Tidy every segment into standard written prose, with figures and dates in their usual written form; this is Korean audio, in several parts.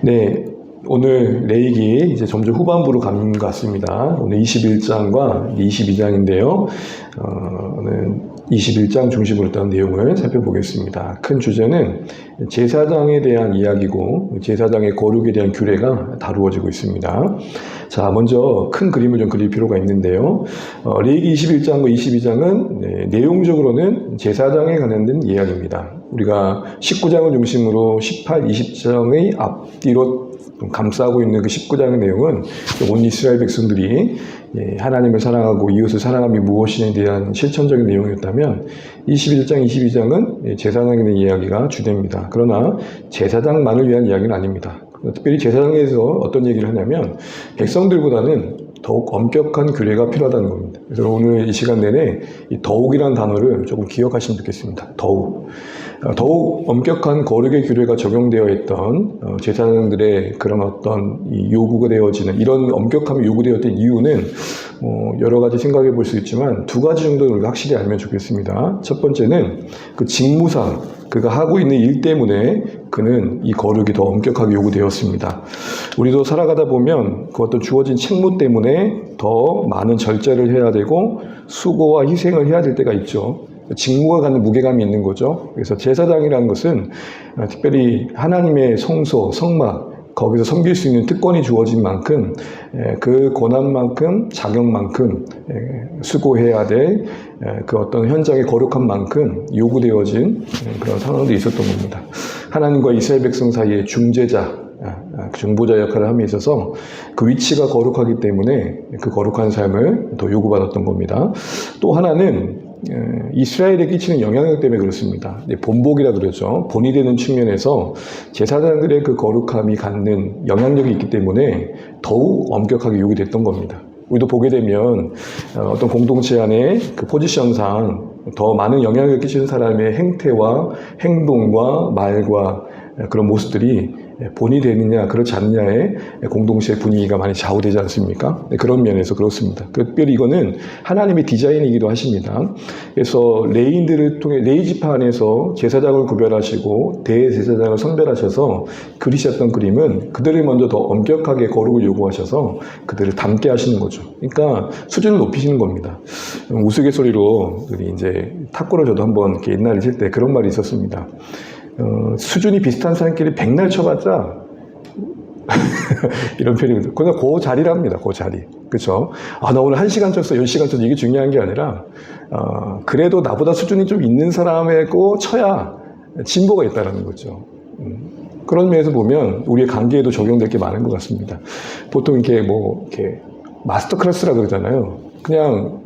네, 오늘 레위기 이제 점점 후반부로 가는 것 같습니다. 오늘 21장과 22장인데요. 오늘 21장 중심으로 했던 내용을 살펴보겠습니다. 큰 주제는 제사장에 대한 이야기고 제사장의 거룩에 대한 규례가 다루어지고 있습니다. 자, 먼저 큰 그림을 좀 그릴 필요가 있는데요. 레위기 21장과 22장은 내용적으로는 제사장에 관련된 이야기입니다. 우리가 19장을 중심으로 18, 20장의 앞뒤로 감싸고 있는 그 19장의 내용은 온 이스라엘 백성들이 하나님을 사랑하고 이웃을 사랑함이 무엇인에 대한 실천적인 내용이었다면 21장, 22장은 제사장에 대한 이야기가 주됩니다. 그러나 제사장만을 위한 이야기는 아닙니다. 특별히 제사장에 대해서 어떤 얘기를 하냐면 백성들보다는 더욱 엄격한 규례가 필요하다는 겁니다. 그래서 오늘 이 시간 내내 이 더욱이라는 단어를 조금 기억하시면 좋겠습니다. 더욱 엄격한 거룩의 규례가 적용되어 있던 제사장들의 그런 어떤 이 요구가 되어지는 이런 엄격함이 요구되었던 이유는 여러 가지 생각해 볼 수 있지만 두 가지 정도는 우리가 확실히 알면 좋겠습니다. 첫 번째는 그 직무상 그가 하고 있는 일 때문에 그는 이 거룩이 더 엄격하게 요구되었습니다. 우리도 살아가다 보면 그 어떤 주어진 책무 때문에 더 많은 절제를 해야 되고 수고와 희생을 해야 될 때가 있죠. 직무가 갖는 무게감이 있는 거죠. 그래서 제사장이라는 것은 특별히 하나님의 성소, 성막, 거기서 섬길 수 있는 특권이 주어진 만큼 그 고난만큼 자격만큼 수고해야 될 그 어떤 현장의 거룩한 만큼 요구되어진 그런 상황도 있었던 겁니다. 하나님과 이스라엘 백성 사이의 중재자, 중보자 역할을 함에 있어서 그 위치가 거룩하기 때문에 그 거룩한 삶을 더 요구받았던 겁니다. 또 하나는 이스라엘에 끼치는 영향력 때문에 그렇습니다. 본복이라 그러죠. 본이 되는 측면에서 제사장들의 그 거룩함이 갖는 영향력이 있기 때문에 더욱 엄격하게 요구됐던 겁니다. 우리도 보게 되면 어떤 공동체 안에 그 포지션상 더 많은 영향력을 끼치는 사람의 행태와 행동과 말과 그런 모습들이 본이 되느냐 그렇지 않느냐에 공동체의 분위기가 많이 좌우되지 않습니까? 그런 면에서 그렇습니다. 특별히 이거는 하나님의 디자인이기도 하십니다. 그래서 레위인들을 통해 레위 지파 안에서 제사장을 구별하시고 대제사장을 선별하셔서 그리셨던 그림은 그들을 먼저 더 엄격하게 거룩을 요구하셔서 그들을 닮게 하시는 거죠. 그러니까 수준을 높이시는 겁니다. 우스갯소리로 이제 탁구를 저도 한번 이렇게 옛날에 칠 때 그런 말이 있었습니다. 수준이 비슷한 사람끼리 백날 쳐봤자 이런 표현이 그냥 그 자리랍니다. 그 자리. 그렇죠? 나 오늘 1시간 쳤어, 10시간 쳤어. 이게 중요한 게 아니라 그래도 나보다 수준이 좀 있는 사람하고 쳐야 진보가 있다는 거죠. 그런 면에서 보면 우리의 관계에도 적용될 게 많은 것 같습니다. 보통 이렇게 이렇게 마스터 클래스라 그러잖아요. 그냥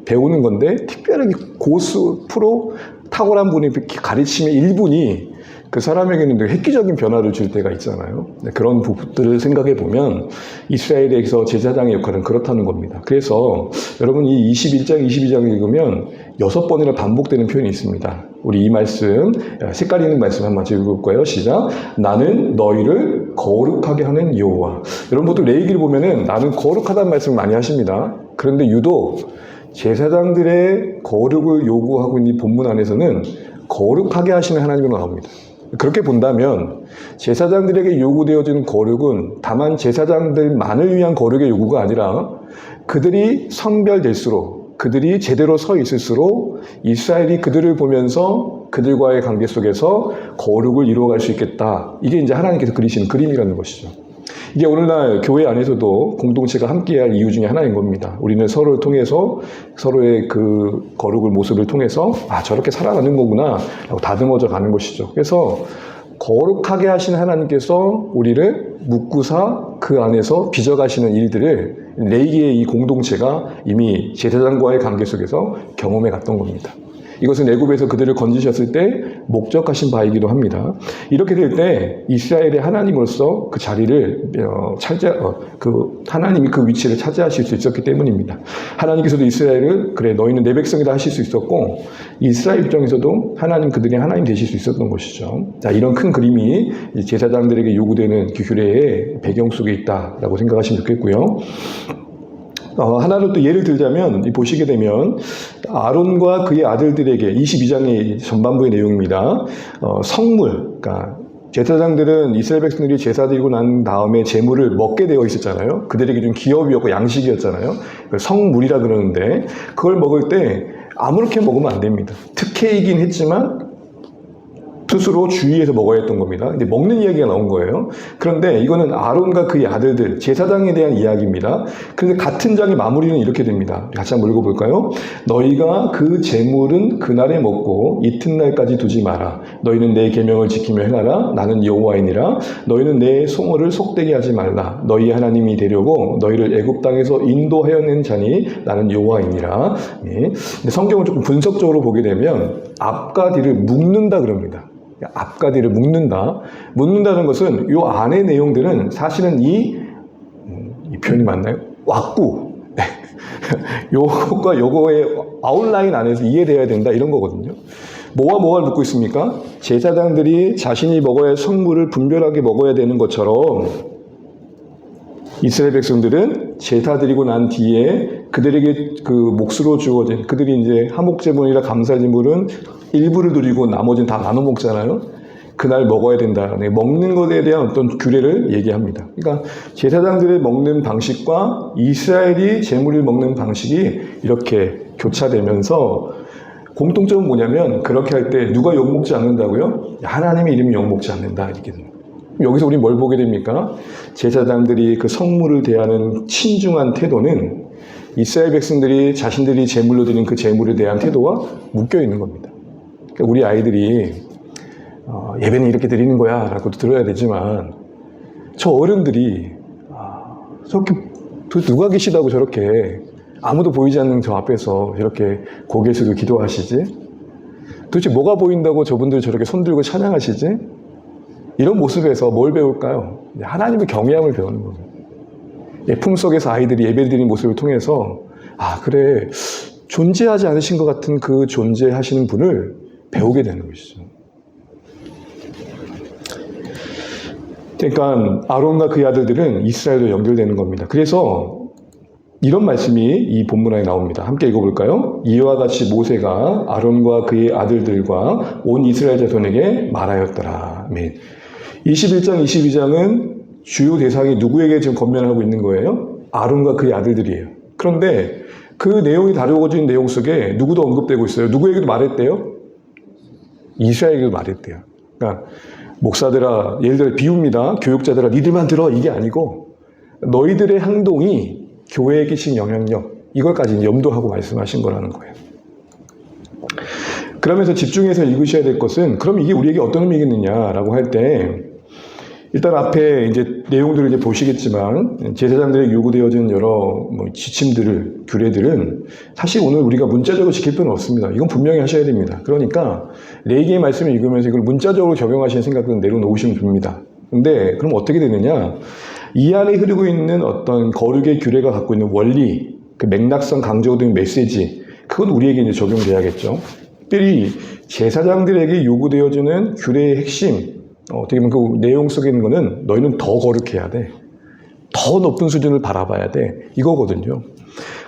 배우는 건데 특별하게 고수 프로 탁월한 분이 가르치면 1분이 그 사람에게는 획기적인 변화를 줄 때가 있잖아요. 그런 부분들을 생각해 보면 이스라엘에서 제사장의 역할은 그렇다는 겁니다. 그래서 여러분 이 21장, 22장을 읽으면 6번이나 반복되는 표현이 있습니다. 우리 이 말씀, 색깔 있는 말씀 한번 읽을 거예요. 시작. 나는 너희를 거룩하게 하는 여호와. 여러분 보통 레위기를 보면은 나는 거룩하다는 말씀을 많이 하십니다. 그런데 유독 제사장들의 거룩을 요구하고 있는 이 본문 안에서는 거룩하게 하시는 하나님으로 나옵니다. 그렇게 본다면 제사장들에게 요구되어지는 거룩은 다만 제사장들만을 위한 거룩의 요구가 아니라 그들이 성별될수록 그들이 제대로 서 있을수록 이스라엘이 그들을 보면서 그들과의 관계 속에서 거룩을 이루어갈 수 있겠다. 이게 이제 하나님께서 그리시는 그림이라는 것이죠. 이게 오늘날 교회 안에서도 공동체가 함께할 이유 중에 하나인 겁니다. 우리는 서로를 통해서 서로의 그 거룩을 모습을 통해서 저렇게 살아가는 거구나 라고 다듬어져 가는 것이죠. 그래서 거룩하게 하신 하나님께서 우리를 묶고사 그 안에서 빚어가시는 일들을 레위기의 이 공동체가 이미 제사장과의 관계 속에서 경험해 갔던 겁니다. 이것은 애굽에서 그들을 건지셨을 때 목적하신 바이기도 합니다. 이렇게 될 때 이스라엘의 하나님으로서 그 자리를 하나님이 그 위치를 차지하실 수 있었기 때문입니다. 하나님께서도 이스라엘을 그래 너희는 내 백성이다 하실 수 있었고 이스라엘 입장에서도 하나님 그들이 하나님 되실 수 있었던 것이죠. 자, 이런 큰 그림이 제사장들에게 요구되는 그 규례의 배경 속에 있다라고 생각하시면 좋겠고요. 하나를 또 예를 들자면 보시게 되면 아론과 그의 아들들에게 22장의 전반부의 내용입니다. 성물, 그러니까 제사장들은 이스라엘 백성들이 제사 드리고 난 다음에 제물을 먹게 되어 있었잖아요. 그들에게 좀 기업이었고 양식이었잖아요. 성물이라 그러는데 그걸 먹을 때 아무렇게 먹으면 안 됩니다. 특혜이긴 했지만 스스로 주의해서 먹어야 했던 겁니다. 근데 먹는 이야기가 나온 거예요. 그런데 이거는 아론과 그의 아들들, 제사장에 대한 이야기입니다. 그런데 같은 장의 마무리는 이렇게 됩니다. 같이 한번 읽어볼까요? 너희가 그 제물은 그날에 먹고 이튿날까지 두지 마라. 너희는 내 계명을 지키며 행하라. 나는 여호와이니라. 너희는 내 소모를 속되게 하지 말라. 너희 하나님이 되려고 너희를 애굽 땅에서 인도하여 낸 자니 나는 여호와이니라. 예. 근데 성경을 조금 분석적으로 보게 되면 앞과 뒤를 묶는다 그럽니다. 앞과 뒤를 묶는다. 묶는다는 것은 이 안의 내용들은 사실은 이 표현이 맞나요? 왁구. 요것과 요거의 아웃라인 안에서 이해되어야 된다 이런 거거든요. 뭐와 뭐가 묶고 있습니까? 제사장들이 자신이 먹어야 할 성물을 분별하게 먹어야 되는 것처럼 이스라엘 백성들은 제사 드리고 난 뒤에 그들에게 그 몫으로 주어진 그들이 이제 화목제물이나 감사제물은 일부를 드리고 나머지는 다 나눠 먹잖아요. 그날 먹어야 된다. 먹는 것에 대한 어떤 규례를 얘기합니다. 그러니까 제사장들의 먹는 방식과 이스라엘이 제물을 먹는 방식이 이렇게 교차되면서 공통점은 뭐냐면 그렇게 할 때 누가 욕먹지 않는다고요? 하나님의 이름이 욕먹지 않는다. 이렇게 됩니다. 여기서 우리 뭘 보게 됩니까? 제사장들이 그 성물을 대하는 친중한 태도는 이스라엘 백성들이 자신들이 제물로 드린 그 제물에 대한 태도와 묶여 있는 겁니다. 그러니까 우리 아이들이 예배는 이렇게 드리는 거야 라고 들어야 되지만 저 어른들이 저렇게 누가 계시다고 저렇게 아무도 보이지 않는 저 앞에서 저렇게 고개 숙여 기도하시지? 도대체 뭐가 보인다고 저분들 저렇게 손들고 찬양하시지? 이런 모습에서 뭘 배울까요? 하나님의 경외함을 배우는 겁니다. 품속에서 아이들이 예배드리는 모습을 통해서 그래 존재하지 않으신 것 같은 그 존재하시는 분을 배우게 되는 것이죠. 그러니까 아론과 그의 아들들은 이스라엘로 연결되는 겁니다. 그래서 이런 말씀이 이 본문 안에 나옵니다. 함께 읽어볼까요? 이와 같이 모세가 아론과 그의 아들들과 온 이스라엘 자손에게 말하였더라. 아멘. 21장, 22장은 주요 대상이 누구에게 지금 권면하고 있는 거예요? 아론과 그의 아들들이에요. 그런데 그 내용이 다루어진 내용 속에 누구도 언급되고 있어요. 누구에게도 말했대요? 이스라엘에게도 말했대요. 그러니까 목사들아, 예를 들어 비유입니다. 교육자들아, 니들만 들어 이게 아니고 너희들의 행동이 교회에 끼친 영향력 이걸까지 염두하고 말씀하신 거라는 거예요. 그러면서 집중해서 읽으셔야 될 것은 그럼 이게 우리에게 어떤 의미겠느냐라고 할 때 일단 앞에 이제 내용들을 이제 보시겠지만 제사장들에게 요구되어진 여러 지침들을 규례들은 사실 오늘 우리가 문자적으로 지킬 필요는 없습니다. 이건 분명히 하셔야 됩니다. 그러니까 레위기의 말씀을 읽으면서 이걸 문자적으로 적용하시는 생각은 내려놓으시면 됩니다. 근데 그럼 어떻게 되느냐? 이 안에 흐르고 있는 어떤 거룩의 규례가 갖고 있는 원리, 그 맥락성 강조된 메시지, 그건 우리에게 이제 적용돼야겠죠. 특별히 제사장들에게 요구되어지는 규례의 핵심, 어떻게 보면 그 내용 속에 있는 거는 너희는 더 거룩해야 돼. 더 높은 수준을 바라봐야 돼. 이거거든요.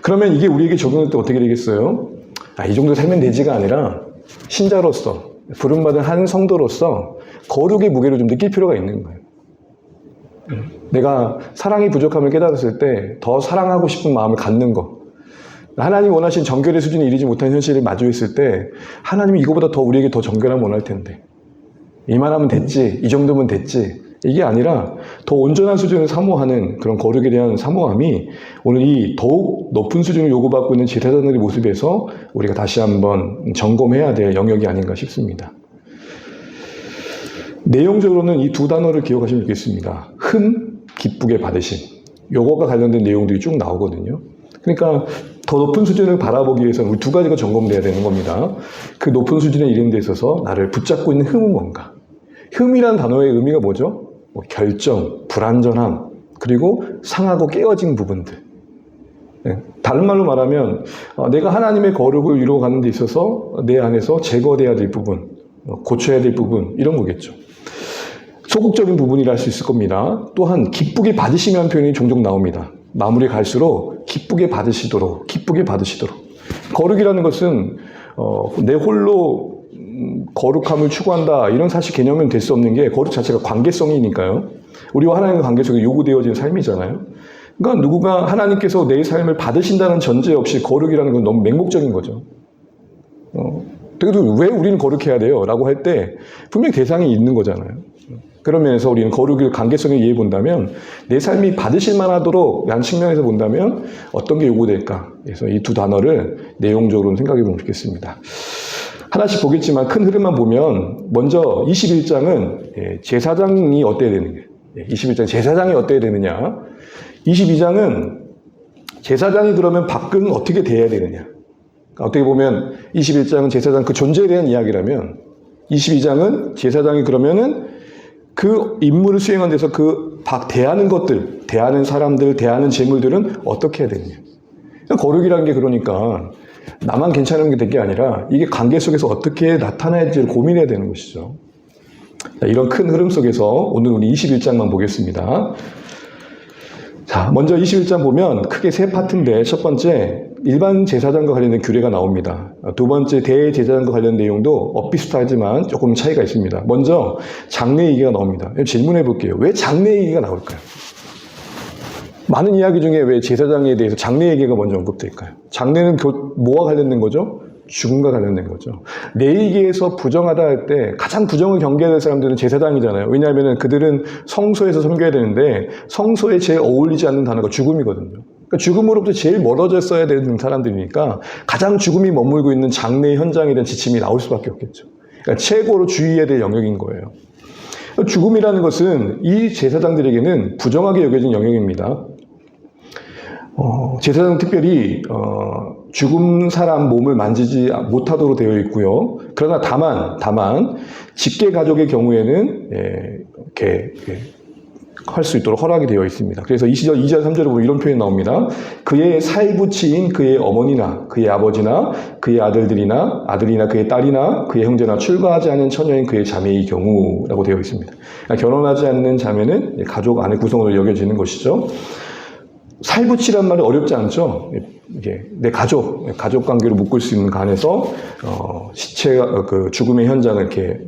그러면 이게 우리에게 적용될 때 어떻게 되겠어요? 이 정도 살면 되지가 아니라 신자로서, 부름받은 한 성도로서 거룩의 무게를 좀 느낄 필요가 있는 거예요. 내가 사랑이 부족함을 깨달았을 때 더 사랑하고 싶은 마음을 갖는 거. 하나님이 원하신 정결의 수준에 이르지 못한 현실을 마주했을 때 하나님이 이거보다 더 우리에게 더 정결함을 원할 텐데 이만하면 됐지, 이 정도면 됐지 이게 아니라 더 온전한 수준을 사모하는 그런 거룩에 대한 사모함이 오늘 이 더욱 높은 수준을 요구받고 있는 제사장들의 모습에서 우리가 다시 한번 점검해야 될 영역이 아닌가 싶습니다. 내용적으로는 이 두 단어를 기억하시면 좋겠습니다. 기쁘게 받으심. 요거가 관련된 내용들이 쭉 나오거든요. 그러니까 더 높은 수준을 바라보기 위해서는 우리 두 가지가 점검돼야 되는 겁니다. 그 높은 수준에 이르는 데 있어서 나를 붙잡고 있는 흠은 뭔가? 흠이라는 단어의 의미가 뭐죠? 결정, 불완전함, 그리고 상하고 깨어진 부분들. 다른 말로 말하면 내가 하나님의 거룩을 이루어가는 데 있어서 내 안에서 제거돼야 될 부분, 고쳐야 될 부분 이런 거겠죠. 소극적인 부분이라 할 수 있을 겁니다. 또한 기쁘게 받으시면 표현이 종종 나옵니다. 마무리 갈수록 기쁘게 받으시도록, 기쁘게 받으시도록. 거룩이라는 것은 내 홀로 거룩함을 추구한다 이런 사실 개념은 될 수 없는 게 거룩 자체가 관계성이니까요. 우리와 하나님의 관계 속에 요구되어진 삶이잖아요. 그러니까 누구가 하나님께서 내 삶을 받으신다는 전제 없이 거룩이라는 건 너무 맹목적인 거죠. 그래도 왜 우리는 거룩해야 돼요? 라고 할 때 분명히 대상이 있는 거잖아요. 그런 면에서 우리는 거룩을 관계성에 이해해 본다면 내 삶이 받으실 만하도록 라는 측면에서 본다면 어떤 게 요구될까? 그래서 이 두 단어를 내용적으로 생각해 보면 좋겠습니다. 하나씩 보겠지만 큰 흐름만 보면 먼저 21장은 제사장이 어때야 되느냐. 21장 제사장이 어때야 되느냐. 22장은 제사장이 그러면 밖은 어떻게 돼야 되느냐. 어떻게 보면 21장은 제사장 그 존재에 대한 이야기라면 22장은 제사장이 그러면은 그 임무를 수행하는 데서 그 대하는 것들, 대하는 사람들, 대하는 재물들은 어떻게 해야 되느냐. 거룩이라는 게 그러니까 나만 괜찮은 게 될 게 아니라 이게 관계 속에서 어떻게 나타날지를 고민해야 되는 것이죠. 자, 이런 큰 흐름 속에서 오늘 우리 21장만 보겠습니다. 자, 먼저 21장 보면 크게 세 파트인데 첫 번째 일반 제사장과 관련된 규례가 나옵니다. 두 번째 대제사장과 관련된 내용도 비슷하지만 조금 차이가 있습니다. 먼저 장례 얘기가 나옵니다. 질문해 볼게요. 왜 장례 얘기가 나올까요? 많은 이야기 중에 왜 제사장에 대해서 장례 얘기가 먼저 언급될까요? 장례는 뭐와 관련된 거죠? 죽음과 관련된 거죠. 레위기에서 부정하다 할 때 가장 부정을 경계해야 될 사람들은 제사장이잖아요. 왜냐하면 그들은 성소에서 섬겨야 되는데 성소에 제일 어울리지 않는 단어가 죽음이거든요. 그러니까 죽음으로부터 제일 멀어져 써야 되는 사람들이니까 가장 죽음이 머물고 있는 장례 현장에 대한 지침이 나올 수밖에 없겠죠. 그러니까 최고로 주의해야 될 영역인 거예요. 죽음이라는 것은 이 제사장들에게는 부정하게 여겨진 영역입니다. 제사장은 특별히 죽은 사람 몸을 만지지 못하도록 되어 있고요. 그러나 다만 직계 가족의 경우에는 이렇게 할 수 있도록 허락이 되어 있습니다. 그래서 2절, 3절에 보면 이런 표현이 나옵니다. 그의 살부치인 그의 어머니나 그의 아버지나 그의 아들이나 그의 딸이나 그의 형제나 출가하지 않은 처녀인 그의 자매의 경우라고 되어 있습니다. 그러니까 결혼하지 않는 자매는 가족 안의 구성으로 여겨지는 것이죠. 살부치란 말이 어렵지 않죠. 이게 내 가족 관계로 묶을 수 있는 간에서 시체가 그 죽음의 현장을 이렇게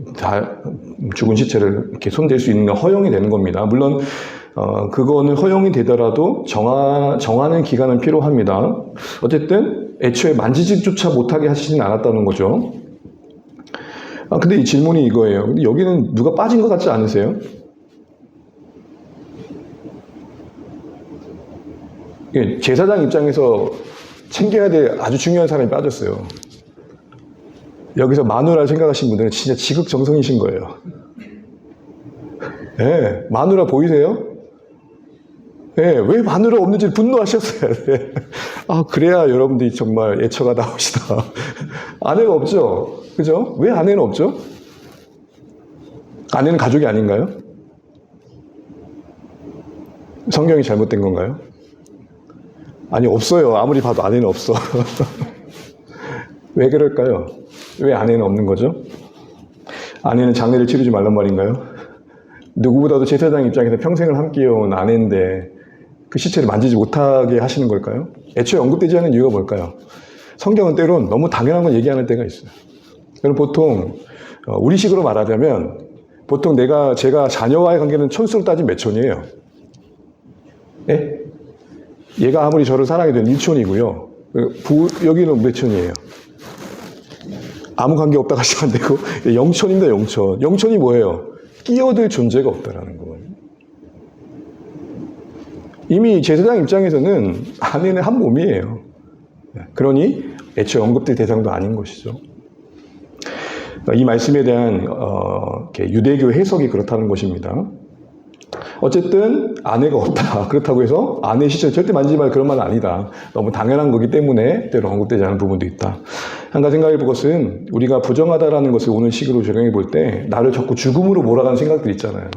죽은 시체를 이렇게 손댈 수 있는 허용이 되는 겁니다. 물론 그거는 허용이 되더라도 정하는 기간은 필요합니다. 어쨌든 애초에 만지지조차 못하게 하시진 않았다는 거죠. 근데 이 질문이 이거예요. 근데 여기는 누가 빠진 것 같지 않으세요? 제사장 입장에서 챙겨야 될 아주 중요한 사람이 빠졌어요. 여기서 마누라를 생각하신 분들은 진짜 지극정성이신 거예요. 네, 마누라 보이세요? 네, 왜 마누라 없는지 분노하셨어요. 네. 그래야 여러분들이 정말 애처가 나오시다. 아내가 없죠? 그죠? 왜 아내는 없죠? 아내는 가족이 아닌가요? 성경이 잘못된 건가요? 아니, 없어요. 아무리 봐도 아내는 없어. 왜 그럴까요? 왜 아내는 없는 거죠? 아내는 장례를 치르지 말란 말인가요? 누구보다도 제사장 입장에서 평생을 함께해온 아내인데 그 시체를 만지지 못하게 하시는 걸까요? 애초에 언급되지 않는 이유가 뭘까요? 성경은 때론 너무 당연한 걸 얘기하는 때가 있어요. 그럼 보통 우리식으로 말하자면 보통 제가 자녀와의 관계는 촌수로 따지면 몇 촌이에요? 예? 얘가 아무리 저를 사랑해도 1촌이고요. 여기는 몇 촌이에요? 아무 관계 없다고 하시면 안 되고 0촌입니다. 0촌. 0촌이 뭐예요? 끼어들 존재가 없다라는 거예요. 이미 제사장 입장에서는 아내는 한 몸이에요. 그러니 애초에 언급될 대상도 아닌 것이죠. 이 말씀에 대한 유대교 해석이 그렇다는 것입니다. 어쨌든 아내가 없다. 그렇다고 해서 아내 시체를 절대 만지지 말 그런 말은 아니다. 너무 당연한 거기 때문에 때로 언급되지 않은 부분도 있다. 한 가지 생각해 볼 것은 우리가 부정하다라는 것을 오늘 식으로 적용해 볼 때 나를 자꾸 죽음으로 몰아가는 생각들 있잖아요.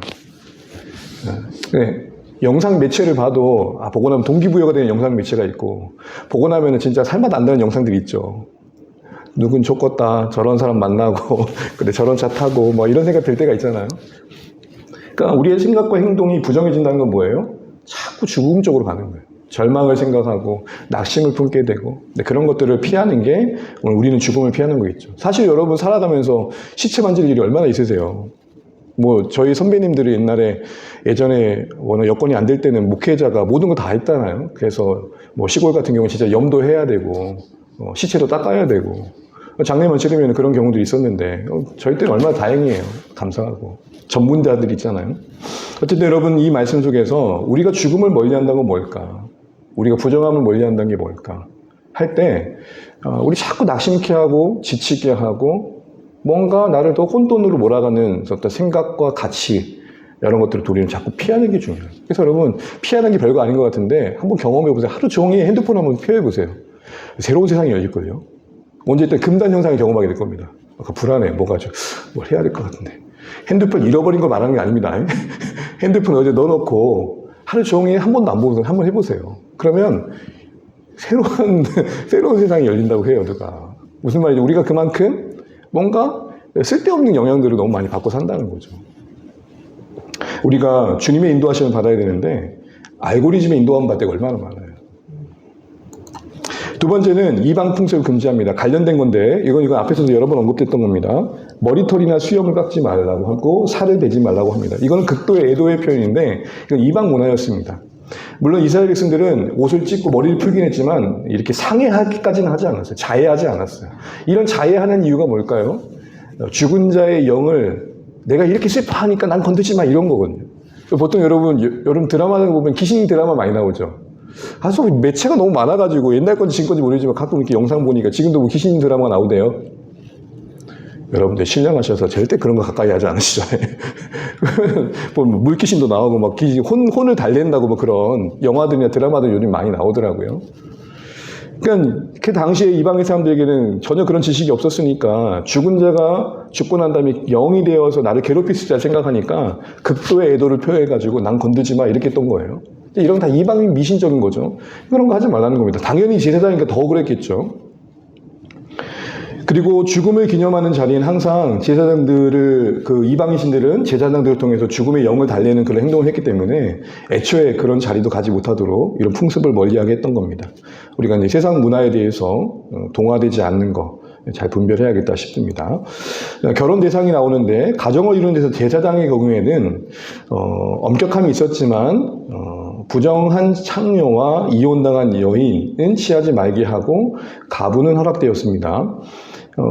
네. 영상 매체를 봐도 보고 나면 동기부여가 되는 영상 매체가 있고 보고 나면 진짜 살맛 안 나는 영상들이 있죠. 누군 족겄다. 저런 사람 만나고 근데 저런 차 타고 뭐 이런 생각 들 때가 있잖아요. 그러니까 우리의 생각과 행동이 부정해진다는 건 뭐예요? 자꾸 죽음 쪽으로 가는 거예요. 절망을 생각하고 낙심을 품게 되고 그런 것들을 피하는 게 오늘 우리는 죽음을 피하는 거겠죠. 사실 여러분 살아가면서 시체 만질 일이 얼마나 있으세요? 뭐 저희 선배님들이 예전에 워낙 여건이 안 될 때는 목회자가 모든 거 다 했잖아요. 그래서 뭐 시골 같은 경우는 진짜 염도 해야 되고 시체도 닦아야 되고 장례만 치르면 그런 경우도 있었는데 저희 때는 얼마나 다행이에요. 감사하고 전문자들 있잖아요. 어쨌든 여러분 이 말씀 속에서 우리가 죽음을 멀리한다는 건 뭘까? 우리가 부정함을 멀리한다는 게 뭘까? 할 때 우리 자꾸 낙심케 하고 지치게 하고 뭔가 나를 더 혼돈으로 몰아가는 어떤 생각과 가치 이런 것들을 우리는 자꾸 피하는 게 중요해요. 그래서 여러분 피하는 게 별거 아닌 것 같은데 한번 경험해 보세요. 하루 종일 핸드폰 한번 펴해 보세요. 새로운 세상이 열릴 거예요. 언제 때 금단 현상을 경험하게 될 겁니다. 아까 불안해. 뭘 해야 될 것 같은데. 핸드폰 잃어버린 거 말하는 게 아닙니다. 핸드폰 어제 넣어놓고 하루 종일 한 번도 안 보고서 한번 해보세요. 그러면 새로운 세상이 열린다고 해요, 누가. 무슨 말이죠? 우리가 그만큼 뭔가 쓸데없는 영향들을 너무 많이 받고 산다는 거죠. 우리가 주님의 인도하심을 받아야 되는데 알고리즘의 인도함 받을 때가 얼마나 많아요. 두 번째는 이방 풍습을 금지합니다. 관련된 건데 이건 앞에서도 여러 번 언급됐던 겁니다. 머리털이나 수염을 깎지 말라고 하고 살을 베지 말라고 합니다. 이건 극도의 애도의 표현인데 이건 이방 문화였습니다. 물론 이스라엘 백성들은 옷을 찢고 머리를 풀긴 했지만 이렇게 상해하기까지는 하지 않았어요. 자해하지 않았어요. 이런 자해하는 이유가 뭘까요? 죽은 자의 영을 내가 이렇게 슬퍼하니까 난 건들지 마 이런 거거든요. 보통 여러분 드라마 보면 귀신 드라마 많이 나오죠. 매체가 너무 많아가지고 옛날 건지 지금 건지 모르지만 가끔 이렇게 영상 보니까 지금도 뭐 귀신 드라마가 나오대요. 여러분들 신령하셔서 절대 그런 거 가까이 하지 않으시잖아요. 뭐 물귀신도 나오고 막 혼을 달랜다고 뭐 그런 영화들이나 드라마들 요즘 많이 나오더라고요. 그러니까 그 당시에 이방의 사람들에게는 전혀 그런 지식이 없었으니까 죽은 자가 죽고 난 다음에 영이 되어서 나를 괴롭힐 수 있다 생각하니까 극도의 애도를 표해가지고 난 건들지 마 이렇게 했던 거예요. 이런 건 다 이방인 미신적인 거죠. 그런 거 하지 말라는 겁니다. 당연히 제사장이니까 더 그랬겠죠. 그리고 죽음을 기념하는 자리는 항상 제사장들을, 이방인신들은 제사장들을 통해서 죽음의 영을 달래는 그런 행동을 했기 때문에 애초에 그런 자리도 가지 못하도록 이런 풍습을 멀리하게 했던 겁니다. 우리가 이제 세상 문화에 대해서 동화되지 않는 거 잘 분별해야겠다 싶습니다. 결혼 대상이 나오는데 가정을 이루는 데서 제사장의 경우에는 엄격함이 있었지만 부정한 창녀와 이혼당한 여인은 취하지 말게 하고 가부는 허락되었습니다.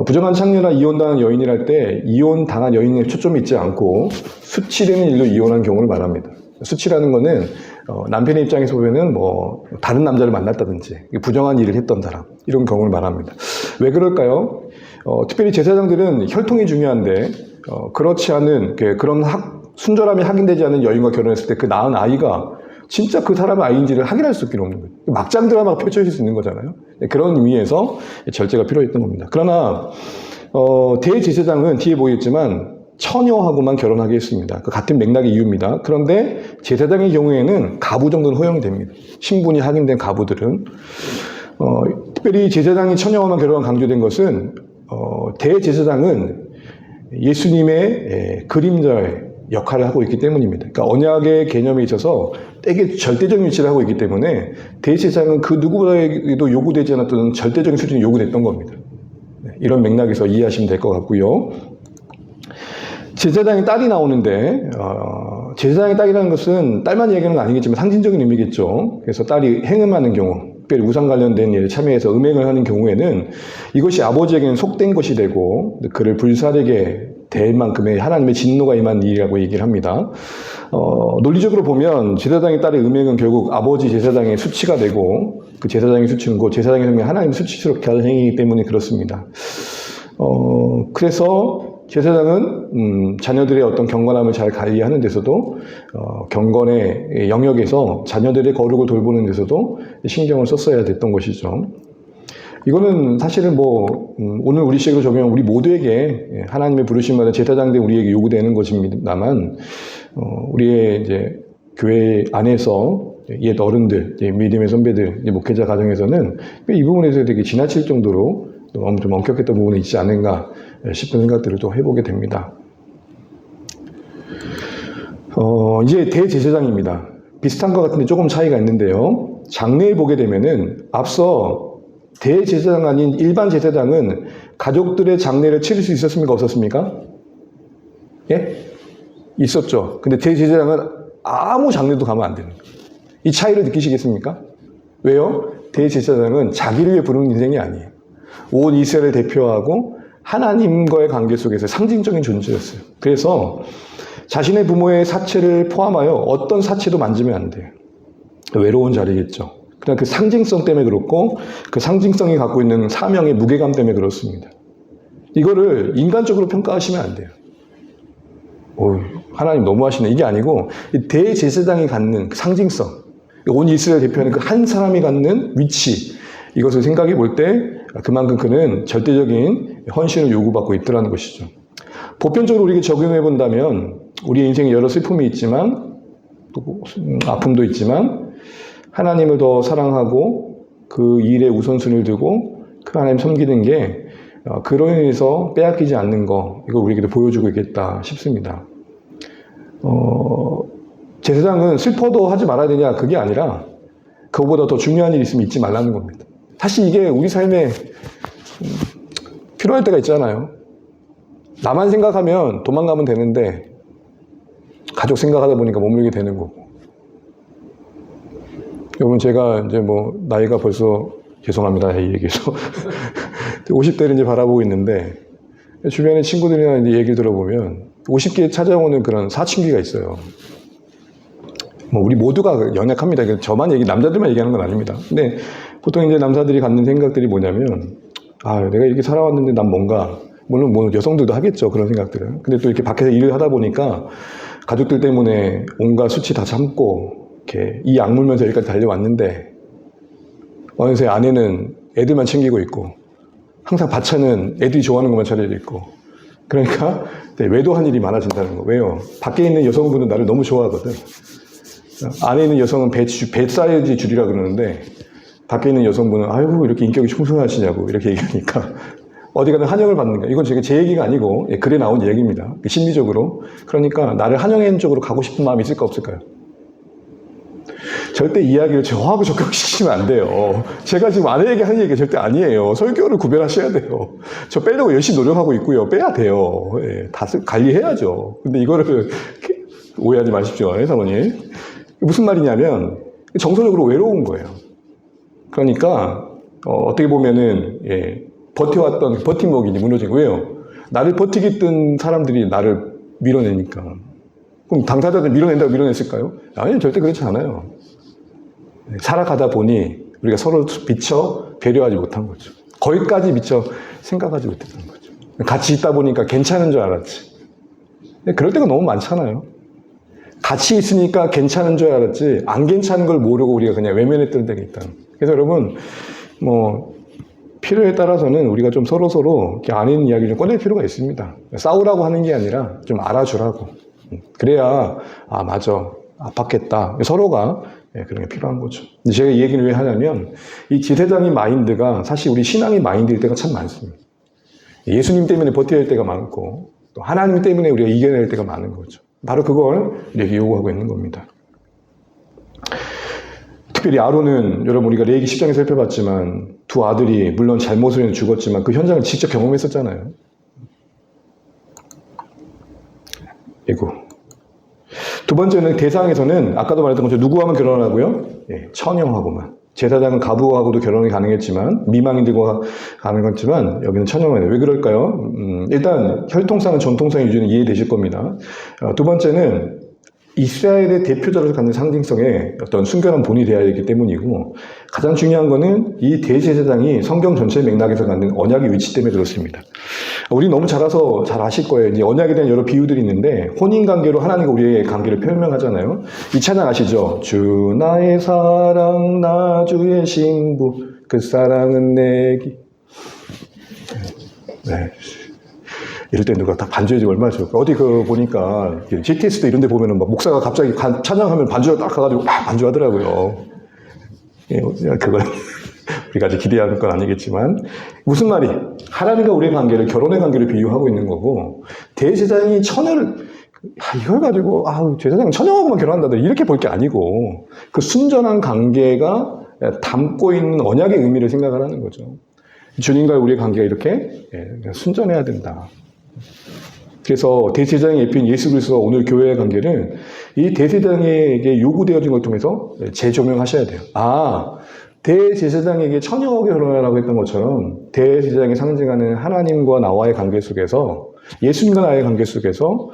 부정한 창녀나 이혼당한 여인이랄 때 이혼당한 여인에 초점이 있지 않고 수치되는 일로 이혼한 경우를 말합니다. 수치라는 거는 남편의 입장에서 보면은 뭐 다른 남자를 만났다든지 부정한 일을 했던 사람 이런 경우를 말합니다. 왜 그럴까요? 특별히 제사장들은 혈통이 중요한데 그렇지 않은 그런 순결함이 확인되지 않은 여인과 결혼했을 때 그 낳은 아이가 진짜 그 사람의 아이인지를 확인할 수 없는 거예요. 막장 드라마가 펼쳐질 수 있는 거잖아요. 그런 의미에서 절제가 필요했던 겁니다. 그러나 대제사장은 뒤에 보이겠지만 처녀하고만 결혼하게 했습니다. 그 같은 맥락의 이유입니다. 그런데 제사장의 경우에는 가부 정도는 허용이 됩니다. 신분이 확인된 가부들은 특별히 제사장이 처녀와만 결혼한 강조된 것은 대제사장은 예수님의 그림자의 역할을 하고 있기 때문입니다. 그러니까 언약의 개념에 있어서 되게 절대적인 위치를 하고 있기 때문에 대제사장은 그 누구보다도 요구되지 않았던 절대적인 수준이 요구됐던 겁니다. 이런 맥락에서 이해하시면 될 것 같고요. 제사장의 딸이 나오는데 제사장의 딸이라는 것은 딸만 얘기하는 건 아니겠지만 상징적인 의미겠죠. 그래서 딸이 행음하는 경우, 특별히 우상 관련된 일에 참여해서 음행을 하는 경우에는 이것이 아버지에게는 속된 것이 되고 그를 불살에게 될 만큼의 하나님의 진노가 임한 일이라고 얘기를 합니다. 논리적으로 보면 제사장의 딸의 음행은 결국 아버지 제사장의 수치가 되고 그 제사장의 수치는 곧 제사장의 행위 하나님의 수치스럽게 하는 행위이기 때문에 그렇습니다. 그래서 제사장은 자녀들의 어떤 경건함을 잘 관리하는 데서도 경건의 영역에서 자녀들의 거룩을 돌보는 데서도 신경을 썼어야 됐던 것이죠. 이거는 사실은 오늘 우리 시대로 적용하면 우리 모두에게 하나님의 부르심마다 제사장된 우리에게 요구되는 것입니다만 우리의 이제 교회 안에서 옛 어른들, 믿음의 선배들, 목회자 가정에서는 이 부분에서 되게 지나칠 정도로 좀 엄격했던 부분이 있지 않은가 싶은 생각들을 또 해보게 됩니다. 이제 대제사장입니다. 비슷한 것 같은데 조금 차이가 있는데요. 장례에 보게 되면은 앞서 대제사장 아닌 일반 제사장은 가족들의 장례를 치를 수 있었습니까? 없었습니까? 예? 있었죠. 근데 대제사장은 아무 장례도 가면 안 되는 거예요. 이 차이를 느끼시겠습니까? 왜요? 대제사장은 자기를 위해 부르는 인생이 아니에요. 온 이스라엘을 대표하고 하나님과의 관계 속에서 상징적인 존재였어요. 그래서 자신의 부모의 사체를 포함하여 어떤 사체도 만지면 안 돼요. 외로운 자리겠죠. 그냥 그 상징성 때문에 그렇고 그 상징성이 갖고 있는 사명의 무게감 때문에 그렇습니다. 이거를 인간적으로 평가하시면 안 돼요. 하나님 너무하시네. 이게 아니고 대제사장이 갖는 그 상징성, 온 이스라엘 대표하는 그 한 사람이 갖는 위치, 이것을 생각해 볼 때 그만큼 그는 절대적인 헌신을 요구받고 있더라는 것이죠. 보편적으로 우리에게 적용해 본다면 우리 인생에 여러 슬픔이 있지만 또 아픔도 있지만 하나님을 더 사랑하고 그 일에 우선순위를 두고 그 하나님 섬기는 게 그로 인해서 빼앗기지 않는 거, 이걸 우리에게도 보여주고 있겠다 싶습니다. 제사장은 슬퍼도 하지 말아야 되냐, 그게 아니라 그거보다 더 중요한 일이 있으면 잊지 말라는 겁니다. 사실 이게 우리 삶에 필요할 때가 있잖아요. 나만 생각하면 도망가면 되는데 가족 생각하다 보니까 머물게 되는 거고. 여러분, 제가 이제 뭐 나이가 벌써, 죄송합니다 이 얘기해서 50대를 이제 바라보고 있는데 주변의 친구들이나 이제 얘기를 들어보면 50기에 찾아오는 그런 사춘기가 있어요. 뭐 우리 모두가 연약합니다. 저만 남자들만 얘기하는 건 아닙니다. 근데 보통 이제 남자들이 갖는 생각들이 뭐냐면, 내가 이렇게 살아왔는데 난 뭔가, 물론 뭐 여성들도 하겠죠, 그런 생각들은. 근데 또 이렇게 밖에서 일을 하다 보니까 가족들 때문에 온갖 수치 다 참고 이렇게 이 악물면서 여기까지 달려왔는데 어느새 아내는 애들만 챙기고 있고 항상 반찬은 애들이 좋아하는 것만 차려져 있고, 그러니까 외도한 일이 많아진다는 거. 왜요? 밖에 있는 여성분은 나를 너무 좋아하거든. 안에 있는 여성은 배 사이즈 줄이라 그러는데 밖에 있는 여성분은 아이고 이렇게 인격이 충성하시냐고 이렇게 얘기하니까 어디 가든 환영을 받는 거야. 이건 제 얘기가 아니고 글에 나온 얘기입니다. 심리적으로. 그러니까 나를 환영하는 쪽으로 가고 싶은 마음이 있을까 없을까요? 절대 이야기를 저하고 적용시키면 안 돼요. 제가 지금 아내에게 하는 얘기가 절대 아니에요. 설교를 구별하셔야 돼요. 저 빼려고 열심히 노력하고 있고요. 빼야 돼요. 다 관리해야죠. 근데 이거를 오해하지 마십시오, 사모님. 무슨 말이냐면 정서적으로 외로운 거예요. 그러니까 어떻게 보면은 버텨왔던 버팀목이 무너진 거예요. 나를 버티게 했던 사람들이 나를 밀어내니까. 그럼 당사자들 밀어낸다고 밀어냈을까요? 아니요, 절대 그렇지 않아요. 살아가다 보니 우리가 서로 비춰 배려하지 못한 거죠. 거기까지 미처 생각하지 못했던 거죠. 같이 있다 보니까 괜찮은 줄 알았지. 그럴 때가 너무 많잖아요. 같이 있으니까 괜찮은 줄 알았지 안 괜찮은 걸 모르고 우리가 그냥 외면했던 때가 있다. 그래서 여러분, 필요에 따라서는 우리가 좀 서로 이렇게 아닌 이야기를 좀 꺼낼 필요가 있습니다. 싸우라고 하는 게 아니라 좀 알아주라고. 그래야 맞아, 아팠겠다. 서로가 그런 게 필요한 거죠. 근데 제가 이 얘기를 왜 하냐면 이 제사장의 마인드가 사실 우리 신앙의 마인드일 때가 참 많습니다. 예수님 때문에 버텨야 할 때가 많고 또 하나님 때문에 우리가 이겨낼 때가 많은 거죠. 바로 그걸 우리에게 요구하고 있는 겁니다. 특별히 아론은 여러분 우리가 레위기 10장에 살펴봤지만 두 아들이 물론 잘못으로 인해 죽었지만 그 현장을 직접 경험했었잖아요. 두 번째는 대상에서는 아까도 말했던 것처럼 누구하고만 결혼하고요? 처녀하고만. 제사장은 가부하고도 결혼이 가능했지만 미망인들과 가능했지만 여기는 처녀만. 왜 그럴까요? 일단 혈통상은 전통상 유지는 이해되실 겁니다. 두 번째는 이스라엘의 대표자로서 갖는 상징성에 어떤 순결한 본이 되어야 되기 때문이고, 가장 중요한 거는 이 대제사장이 성경 전체 맥락에서 갖는 언약의 위치 때문에 그렇습니다. 우리 너무 잘 아실 거예요. 이제 언약에 대한 여러 비유들이 있는데 혼인 관계로 하나님과 우리의 관계를 표명하잖아요. 이 찬양 아시죠? 주 나의 사랑 나 주의 신부 그 사랑은 내기. 네. 이럴 때 누가 다 반주해주면 얼마나 좋을까. 어디 보니까 GTS도 이런 데 보면은 막 목사가 갑자기 찬양하면 반주를 딱 가가지고 막 반주하더라고요. 그걸 우리가 아직 기대하는 건 아니겠지만, 무슨 말이? 하나님과 우리의 관계를 결혼의 관계를 비유하고 있는 거고, 대제사장이 처녀를, 이걸 가지고, 제사장은 처녀하고만 결혼한다. 이렇게 볼 게 아니고, 그 순전한 관계가 담고 있는 언약의 의미를 생각하라는 거죠. 주님과의 우리의 관계가 이렇게 순전해야 된다. 그래서 대제사장의 예표인 예수 그리스도와 오늘 교회의 관계는 이 대제사장에게 요구되어진 걸 통해서 재조명하셔야 돼요. 대제사장에게 처녀가 결혼하라고 했던 것처럼 대제사장이 상징하는 하나님과 나와의 관계 속에서, 예수님과 나의 관계 속에서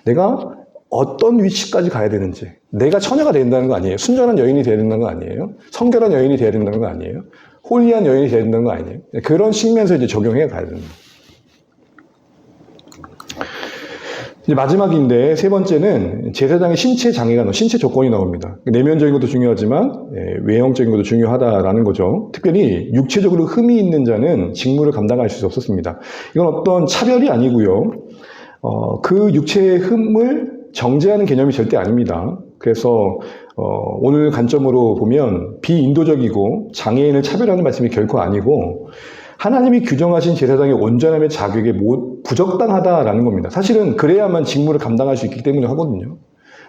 내가 어떤 위치까지 가야 되는지, 내가 처녀가 된다는 거 아니에요. 순전한 여인이 되어야 된다는 거 아니에요. 성결한 여인이 되어야 된다는 거 아니에요. 홀리한 여인이 되어야 된다는 거 아니에요. 그런 측면에서 이제 적용해 가야 됩니다. 이제 마지막인데, 세 번째는 제사장의 신체 조건이 나옵니다. 내면적인 것도 중요하지만 외형적인 것도 중요하다라는 거죠. 특별히 육체적으로 흠이 있는 자는 직무를 감당할 수 없었습니다. 이건 어떤 차별이 아니고요. 그 육체의 흠을 정죄하는 개념이 절대 아닙니다. 그래서 오늘 관점으로 보면 비인도적이고 장애인을 차별하는 말씀이 결코 아니고, 하나님이 규정하신 제사장의 온전함의 자격에 부적당하다라는 겁니다. 사실은 그래야만 직무를 감당할 수 있기 때문에 하거든요.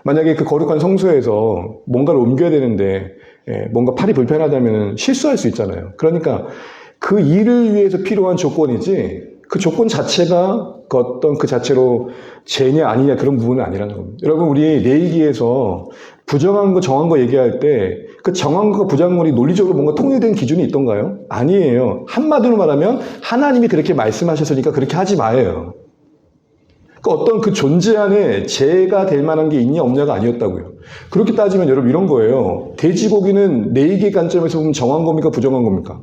만약에 그 거룩한 성소에서 뭔가를 옮겨야 되는데 뭔가 팔이 불편하다면 실수할 수 있잖아요. 그러니까 그 일을 위해서 필요한 조건이지, 그 조건 자체가 어떤 그 자체로 죄냐 아니냐 그런 부분은 아니라는 겁니다. 여러분, 우리 레위기에서 부정한 거 정한 거 얘기할 때 그 정한 거가 부정한 거니 논리적으로 뭔가 통일된 기준이 있던가요? 아니에요. 한마디로 말하면 하나님이 그렇게 말씀하셨으니까 그렇게 하지 마요. 그 어떤 그 존재 안에 죄가 될 만한 게 있냐 없냐가 아니었다고요. 그렇게 따지면 여러분 이런 거예요. 돼지고기는 레위기 관점에서 보면 정한 겁니까 부정한 겁니까?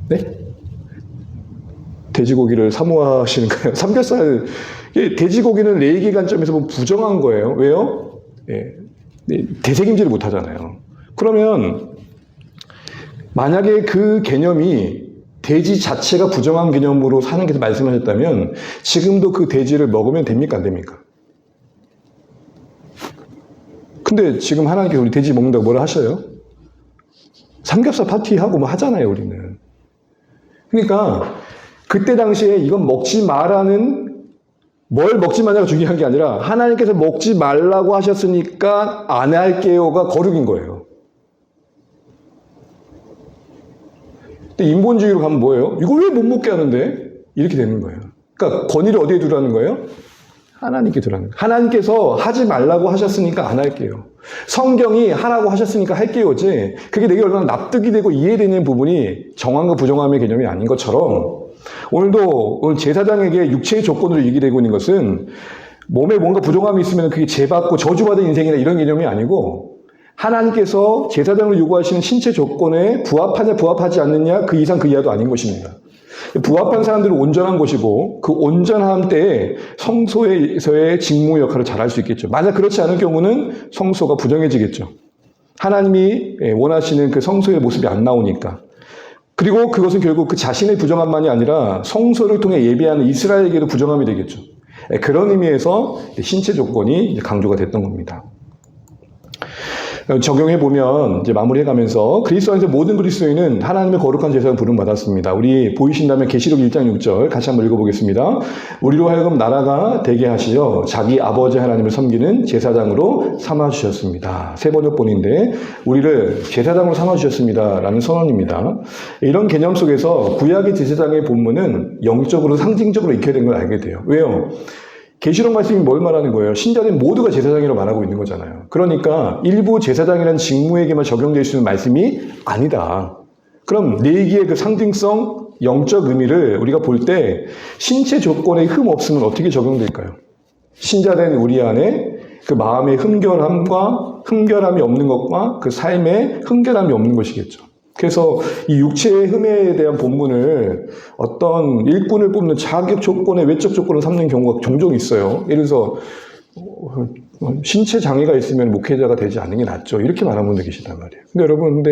네? 돼지고기를 사모하시는가요? 삼겹살, 돼지고기는 레위기 관점에서 보면 부정한 거예요. 왜요? 되새김질을 못 하잖아요. 그러면 만약에 그 개념이 돼지 자체가 부정한 개념으로 하나님께서 말씀하셨다면 지금도 그 돼지를 먹으면 됩니까? 안 됩니까? 근데 지금 하나님께서 우리 돼지 먹는다고 뭐라 하셔요? 삼겹살 파티하고 뭐 하잖아요, 우리는. 그러니까 그때 당시에 이건 먹지 마라는, 뭘 먹지 마냐가 중요한 게 아니라 하나님께서 먹지 말라고 하셨으니까 안 할게요가 거룩인 거예요. 근데 인본주의로 가면 뭐예요? 이걸 왜 못 먹게 하는데? 이렇게 되는 거예요. 그러니까 권위를 어디에 두라는 거예요? 하나님께 두라는 거예요. 하나님께서 하지 말라고 하셨으니까 안 할게요. 성경이 하라고 하셨으니까 할게요지, 그게 내게 얼마나 납득이 되고 이해되는 부분이 정함과 부정함의 개념이 아닌 것처럼, 오늘 제사장에게 육체의 조건으로 얘기되고 있는 것은 몸에 뭔가 부정함이 있으면 그게 죄받고 저주받은 인생이나 이런 개념이 아니고, 하나님께서 제사장으로 요구하시는 신체 조건에 부합하냐 부합하지 않느냐 그 이상 그 이하도 아닌 것입니다. 부합한 사람들은 온전한 것이고, 그 온전함 때에 성소에서의 직무 역할을 잘할 수 있겠죠. 만약 그렇지 않을 경우는 성소가 부정해지겠죠. 하나님이 원하시는 그 성소의 모습이 안 나오니까. 그리고 그것은 결국 그 자신의 부정함만이 아니라 성소를 통해 예배하는 이스라엘에게도 부정함이 되겠죠. 그런 의미에서 신체 조건이 강조가 됐던 겁니다. 적용해보면 이제 마무리해가면서 그리스도 안에서 모든 그리스도인은 하나님의 거룩한 제사를 부름받았습니다. 우리 보이신다면 계시록 1장 6절 같이 한번 읽어보겠습니다. 우리로 하여금 나라가 되게 하시어 자기 아버지 하나님을 섬기는 제사장으로 삼아주셨습니다. 세 번역본인데 우리를 제사장으로 삼아주셨습니다 라는 선언입니다. 이런 개념 속에서 구약의 제사장의 본문은 영적으로 상징적으로 익혀야 된 걸 알게 돼요. 왜요? 계시록 말씀이 뭘 말하는 거예요? 신자들 모두가 제사장이라고 말하고 있는 거잖아요. 그러니까 일부 제사장이라는 직무에게만 적용될 수 있는 말씀이 아니다. 그럼 레위기의 그 상징성, 영적 의미를 우리가 볼 때 신체 조건에 흠 없으면 어떻게 적용될까요? 신자된 우리 안에 그 마음의 흠결함이 없는 것과 그 삶의 흠결함이 없는 것이겠죠. 그래서 이 육체의 흠에 대한 본문을 어떤 일꾼을 뽑는 자격 조건의 외적 조건을 삼는 경우가 종종 있어요. 예를 들어서 신체 장애가 있으면 목회자가 되지 않는 게 낫죠. 이렇게 말하는 분들 계시단 말이에요. 근데 여러분,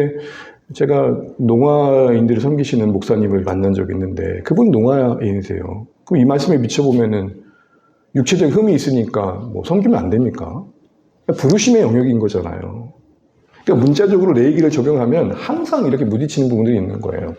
제가 농아인들을 섬기시는 목사님을 만난 적이 있는데 그분 농아인이세요. 그럼 이 말씀에 비춰보면은 육체적 흠이 있으니까 뭐 섬기면 안 됩니까? 부르심의 영역인 거잖아요. 그러니까 문자적으로 레위기를 적용하면 항상 이렇게 부딪히는 부분들이 있는 거예요.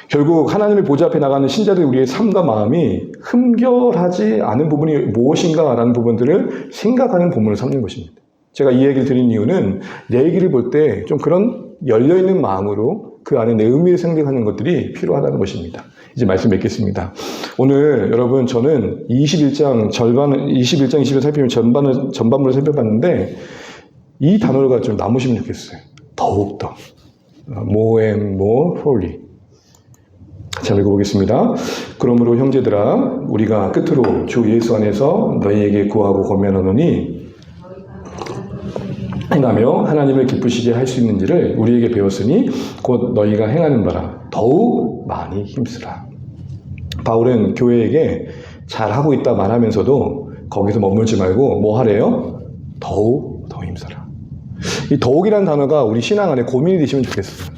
결국 하나님의 보좌 앞에 나가는 신자들 우리의 삶과 마음이 흠결하지 않은 부분이 무엇인가라는 부분들을 생각하는 본문을 삼는 것입니다. 제가 이 얘기를 드린 이유는 내 얘기를 볼 때 좀 그런 열려있는 마음으로 그 안에 내 의미를 생각하는 것들이 필요하다는 것입니다. 이제 말씀 맺겠습니다. 오늘 여러분 저는 21장 20을 살피면 전반부를 살펴봤는데 이 단어가 좀 남으시면 좋겠어요. 더욱더. more and more holy. 자, 읽어보겠습니다. 그러므로 형제들아 우리가 끝으로 주 예수 안에서 너희에게 구하고 권면하노니 행하며 하나님을 기쁘시게 할 수 있는지를 우리에게 배웠으니 곧 너희가 행하는 바라 더욱 많이 힘쓰라. 바울은 교회에게 잘하고 있다 말하면서도 거기서 머물지 말고 뭐 하래요? 더욱 더 힘써라. 이 더욱이라는 단어가 우리 신앙 안에 고민이 되시면 좋겠어요.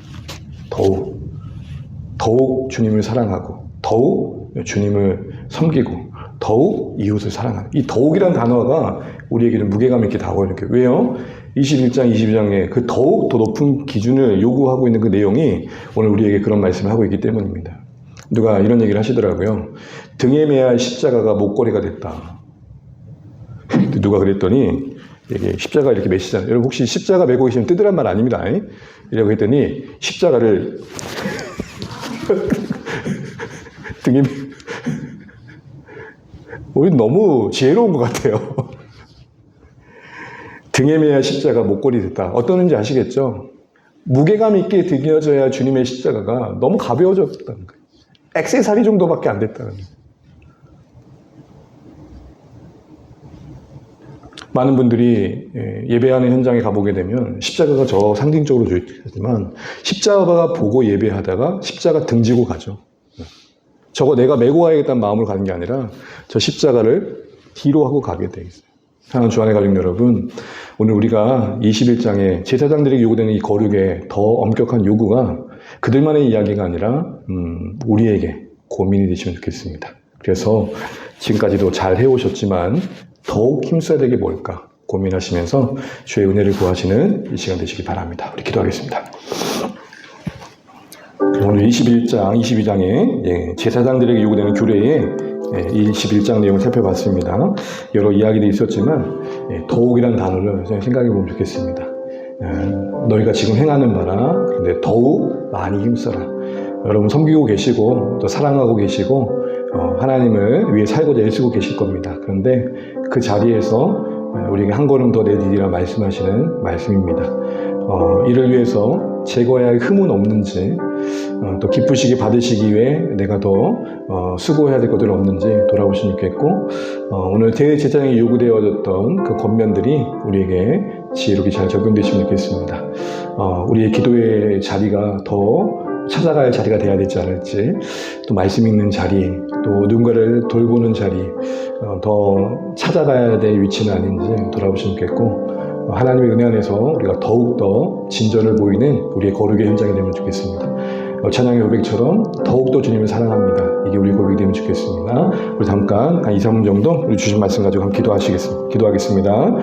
더욱 주님을 사랑하고 더욱 주님을 섬기고 더욱 이웃을 사랑하는 이 더욱이라는 단어가 우리에게는 무게감 있게 다가오는 이렇게 왜요? 21장, 22장에 그 더욱 더 높은 기준을 요구하고 있는 그 내용이 오늘 우리에게 그런 말씀을 하고 있기 때문입니다. 누가 이런 얘기를 하시더라고요. 등에 매야 할 십자가가 목걸이가 됐다. 누가 그랬더니 이게 십자가 이렇게 매시잖아요. 여러분 혹시 십자가 메고 계시면 뜯으란 말 아닙니다. 이라고 했더니 십자가를 등에 우리 너무 지혜로운 것 같아요. 등에 매야 십자가 목걸이 됐다. 어떤 의미인지 아시겠죠? 무게감 있게 드겨져야 주님의 십자가가 너무 가벼워졌다는 거예요. 액세서리 정도밖에 안 됐다는 거예요. 많은 분들이 예배하는 현장에 가보게 되면 십자가가 저 상징적으로 주어지지만 십자가 보고 예배하다가 십자가 등지고 가죠. 저거 내가 메고 가야겠다는 마음으로 가는 게 아니라 저 십자가를 뒤로 하고 가게 돼 있어요. 사랑하는 주안의 가족 여러분, 오늘 우리가 21장에 제사장들에게 요구되는 이 거룩의 더 엄격한 요구가 그들만의 이야기가 아니라 우리에게 고민이 되시면 좋겠습니다. 그래서 지금까지도 잘 해오셨지만 더욱 힘써야 되게 뭘까 고민하시면서 주의 은혜를 구하시는 이 시간 되시기 바랍니다. 우리 기도하겠습니다. 오늘 21장, 22장에 제사장들에게 요구되는 규례의 21장 내용을 살펴봤습니다. 여러 이야기도 있었지만 더욱이라는 단어를 생각해 보면 좋겠습니다. 너희가 지금 행하는 바라 근데 더욱 많이 힘써라. 여러분 섬기고 계시고 또 사랑하고 계시고 하나님을 위해 살고자 애쓰고 계실 겁니다. 그런데 그 자리에서 우리에게 한 걸음 더 내디디라 말씀하시는 말씀입니다. 이를 위해서 제거해야 할 흠은 없는지 또 기쁘시게 받으시기 위해 내가 더 수고해야 될 것들은 없는지 돌아보시면 좋겠고 오늘 대제사장에 요구되어졌던 그 권면들이 우리에게 지혜롭게 잘 적용되시면 좋겠습니다. 우리의 기도의 자리가 더 찾아갈 자리가 돼야 되지 않을지 또 말씀 읽는 자리 또 누군가를 돌보는 자리 더 찾아가야 될 위치는 아닌지 돌아보시면 좋겠고 하나님의 은혜 안에서 우리가 더욱더 진전을 보이는 우리의 거룩의 현장이 되면 좋겠습니다. 찬양의 고백처럼 더욱더 주님을 사랑합니다. 이게 우리 고백이 되면 좋겠습니다. 우리 잠깐 한 2, 3분 정도 우리 주신 말씀 가지고 한번 기도하겠습니다.